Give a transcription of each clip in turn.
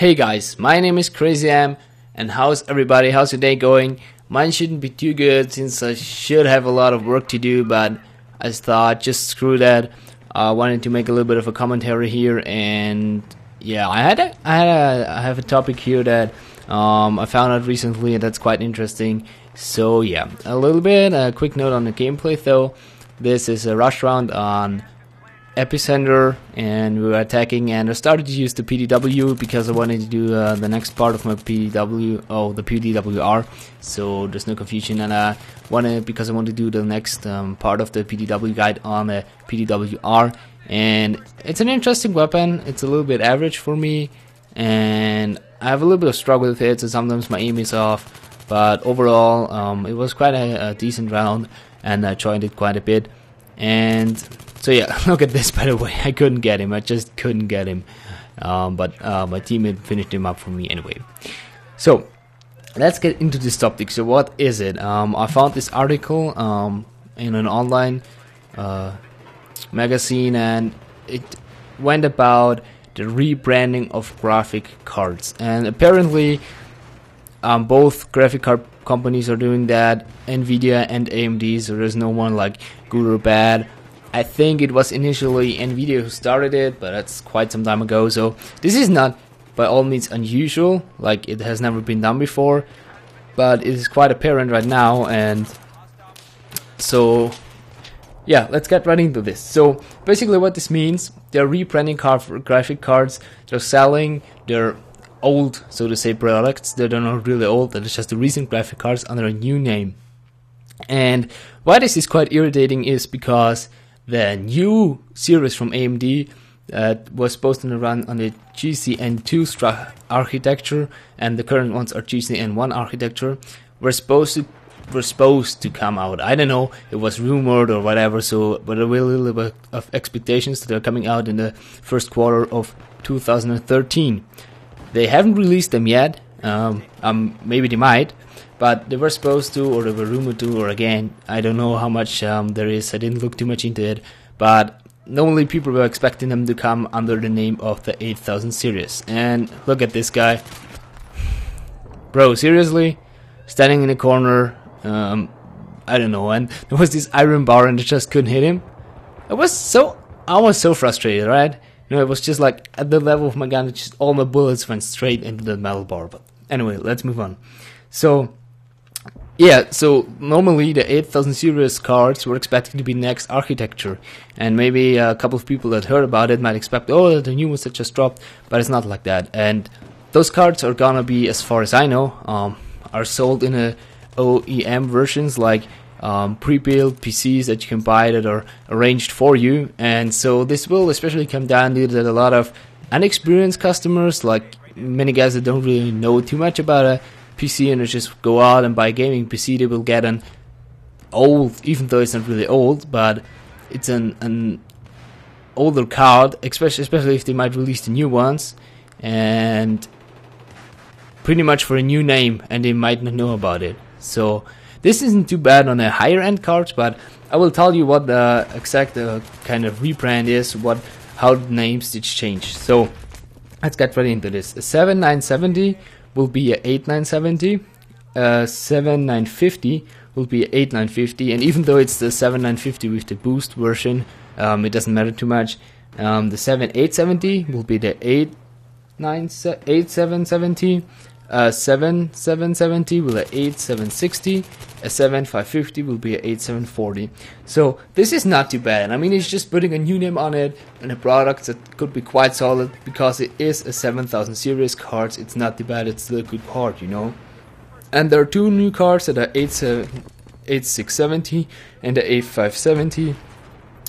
Hey guys, my name is CrazyM, and how's everybody? How's your day going? Mine shouldn't be too good since I should have a lot of work to do, but I thought just screw that. I wanted to make a little bit of a commentary here, and yeah, I have a topic here that I found out recently, and that's quite interesting. So yeah, a quick note on the gameplay though. This is a rush round on Epicenter, and we were attacking, and I started to use the PDW because I wanted to do the next part of my PDW, the PDWR, so there's no confusion, and I want to do the next part of the PDW guide on the PDWR, and it's an interesting weapon. It's a little bit average for me, and I have a little bit of struggle with it, so sometimes my aim is off, but overall it was quite a decent round, and I joined it quite a bit. And so yeah, look at this, by the way. I couldn't get him. I just couldn't get him. But my teammate finished him up for me anyway. So let's get into this topic. So what is it? I found this article in an online magazine, and it went about the rebranding of graphic cards. And apparently both graphic card companies are doing that, NVIDIA and AMD, so there's no one like good or bad. I think it was initially NVIDIA who started it, but that's quite some time ago, so this is not by all means unusual, like it has never been done before, but it is quite apparent right now. And so yeah, let's get right into this. So basically what this means, they're rebranding graphic cards, they're selling their old, so to say, products that are not really old, that is just the recent graphic cards under a new name. And why this is quite irritating is because the new series from AMD was supposed to run on the GCN2 architecture, and the current ones are GCN1 architecture, were supposed to come out. I don't know, it was rumored or whatever, so but there were a little bit of expectations that they're coming out in the first quarter of 2013. They haven't released them yet. Maybe they might, but they were supposed to, or they were rumored to, or again, I don't know how much there is. I didn't look too much into it, but normally people were expecting them to come under the name of the 8000 series. And look at this guy, bro. Seriously, standing in the corner. I don't know, and there was this iron bar, and I just couldn't hit him. I was so frustrated, right? You know, it was just like at the level of my gun, just all my bullets went straight into the metal bar. But anyway, let's move on. So yeah, so normally the 8000 series cards were expected to be next architecture, and maybe a couple of people that heard about it might expect, oh, the new ones that just dropped, but it's not like that. And those cards are gonna be, as far as I know, are sold in a OEM versions, like pre-built PCs that you can buy that are arranged for you. And so this will especially come down to that a lot of inexperienced customers, like many guys that don't really know too much about a PC and they just go out and buy a gaming PC, they will get an old, even though it's not really old, but it's an older card, especially if they might release the new ones, and pretty much for a new name, and they might not know about it. So this isn't too bad on the higher end cards, but I will tell you what the exact kind of rebrand is, how the names did change. So let's get right into this. A 7970 will be a 8970, 7950 will be a 8950, and even though it's the 7950 with the boost version, it doesn't matter too much. The 7870 will be the 8770. 7770 will be a 8760, a 7550 will be a 8740. So this is not too bad. I mean, it's just putting a new name on it and a product that could be quite solid, because it is a 7000 series cards. It's not too bad. It's still a good card, you know. And there are two new cards that are 8670 and the 8570,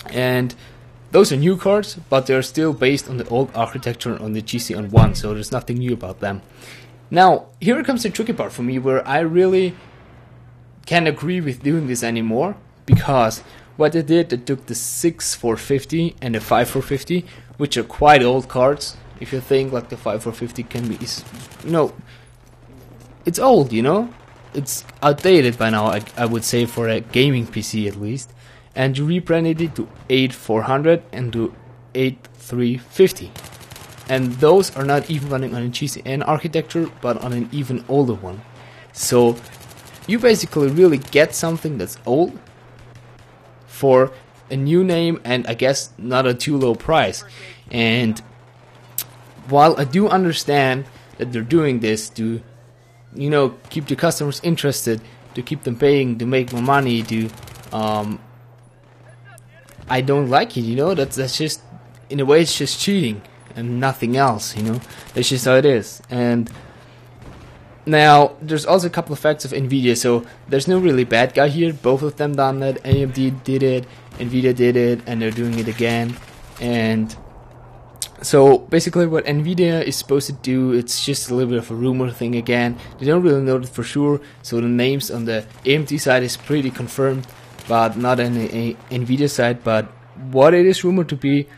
and those are new cards, but they're still based on the old architecture on the GCN1, so there's nothing new about them. Now, here comes the tricky part for me, where I really can't agree with doing this anymore, because what they did, they took the 6450 and the 5450, which are quite old cards. If you think like the 5450 can be, it's old, you know, it's outdated by now, I would say, for a gaming PC at least, and you rebranded it to 8400 and to 8350. and those are not even running on a GCN architecture, but on an even older one. So you basically really get something that's old for a new name, and I guess not a too low price. And while I do understand that they're doing this to, you know, keep the customers interested, to keep them paying, to make more money, to I don't like it, you know. That's just, in a way, it's just cheating and nothing else, you know. That's just how it is. And now there's also a couple of facts of NVIDIA, so there's no really bad guy here. Both of them done it. AMD did it, NVIDIA did it, and they're doing it again. And so basically what NVIDIA is supposed to do, it's just a little bit of a rumor thing again. They don't really know it for sure, so the names on the AMD side is pretty confirmed, but not on the NVIDIA side. But what it is rumored to be,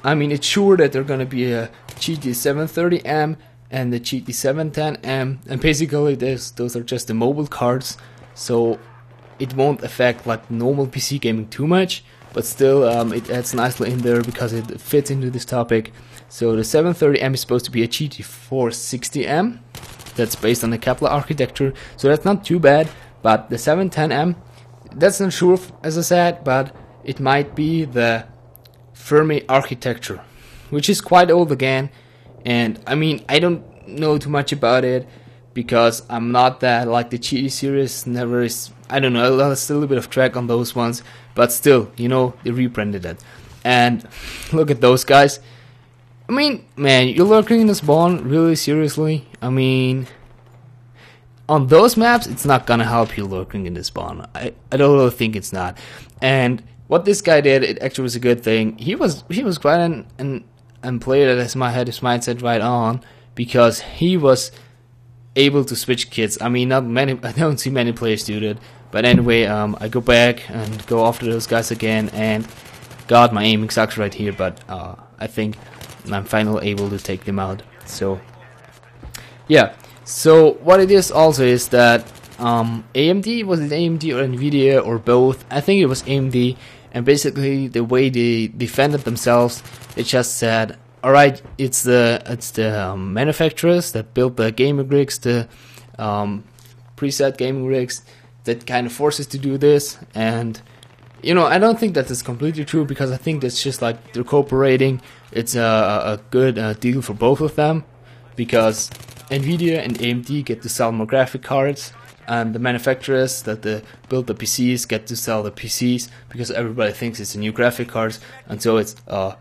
I mean, it's sure that they're going to be a GT730M and the GT710M, and basically those are just the mobile cards, so it won't affect like normal PC gaming too much, but still it adds nicely in there because it fits into this topic. So the 730M is supposed to be a GT460M, that's based on the Kepler architecture, so that's not too bad. But the 710M, that's not sure, as I said, but it might be the Fermi architecture, which is quite old again. And I mean, I don't know too much about it because I'm not that, like the GT series never is, I don't know, I lost a little bit of track on those ones, but still, you know, they rebranded it. And look at those guys. I mean, man, you're lurking in the spawn, really seriously? I mean, on those maps, it's not gonna help you lurking in the spawn. I don't really think it's not. And what this guy did, it actually was a good thing. He was quite an player that had his mindset right on, because he was able to switch kits. I mean, not many. I don't see many players do that. But anyway, I go back and go after those guys again, and God, my aiming sucks right here. But I think I'm finally able to take them out. So yeah. So what it is also is that AMD, was it AMD or NVIDIA or both? I think it was AMD. And basically, the way they defended themselves, they just said, "All right, it's the manufacturers that built the gaming rigs, the preset gaming rigs, that kind of forces to do this." And you know, I don't think that is completely true, because I think that's just like they're cooperating. It's a good deal for both of them, because NVIDIA and AMD get to sell more graphic cards, and the manufacturers that build the PCs get to sell the PCs, because everybody thinks it's a new graphic cards, and so it's a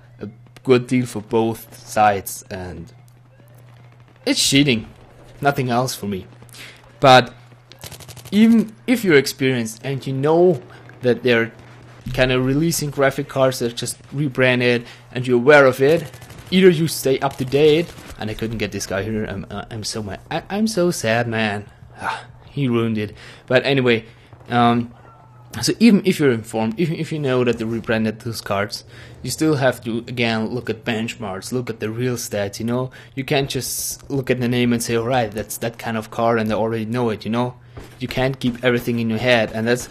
good deal for both sides. And it's cheating, nothing else for me. But even if you're experienced and you know that they're kind of releasing graphic cards that are just rebranded, and you're aware of it, either you stay up to date. And I couldn't get this guy here. I'm so mad. I'm so sad, man. He ruined it. But anyway, so even if you're informed, even if you know that they rebranded those cards, you still have to, again, look at benchmarks, look at the real stats, you know. You can't just look at the name and say, alright, that's that kind of card, and I already know it, you know. You can't keep everything in your head, and that's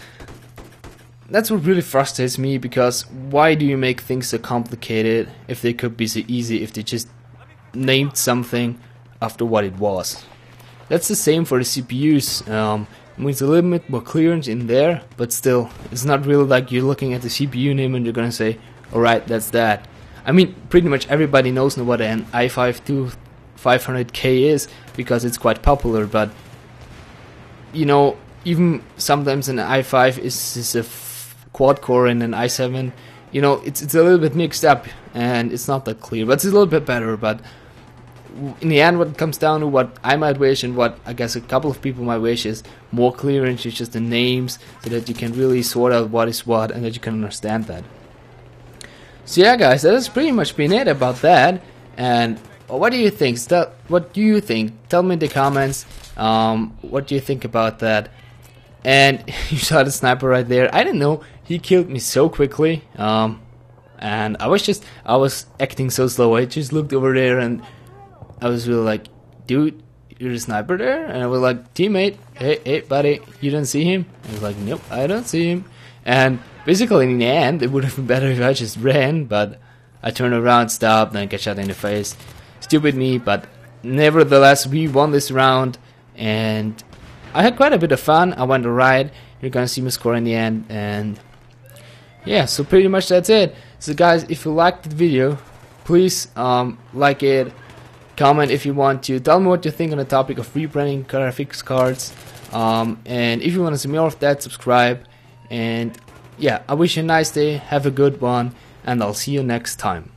what really frustrates me, because why do you make things so complicated if they could be so easy, if they just named something after what it was? That's the same for the CPUs. I mean, it's a little bit more clearance in there, but still, it's not really like you're looking at the CPU name and you're gonna say, alright, that's that. I mean, pretty much everybody knows what an i5 2500K is, because it's quite popular, but you know, even sometimes an i5 is a quad core, and an i7, you know, it's a little bit mixed up, and it's not that clear, but it's a little bit better. But in the end, what it comes down to, what I might wish, and what I guess a couple of people might wish, is more clearance, it's just the names, so that you can really sort out what is what, and that you can understand that. So yeah, guys, that has pretty much been it about that. And what do you think? What do you think? Tell me in the comments. What do you think about that? And you saw the sniper right there. I didn't know he killed me so quickly. And I was acting so slow. I just looked over there, and I was really like, dude, you're a sniper there? And I was like, teammate, hey buddy, you don't see him? I was like, nope, I don't see him. And basically in the end, it would have been better if I just ran, but I turned around, stopped, and got shot in the face. Stupid me, but nevertheless we won this round, and I had quite a bit of fun. I went alright. You're gonna see my score in the end, and yeah, so pretty much that's it. So guys, if you liked the video, please like it, comment if you want to, tell me what you think on the topic of rebranding graphics cards, and if you want to see more of that, subscribe. And yeah, I wish you a nice day, have a good one, and I'll see you next time.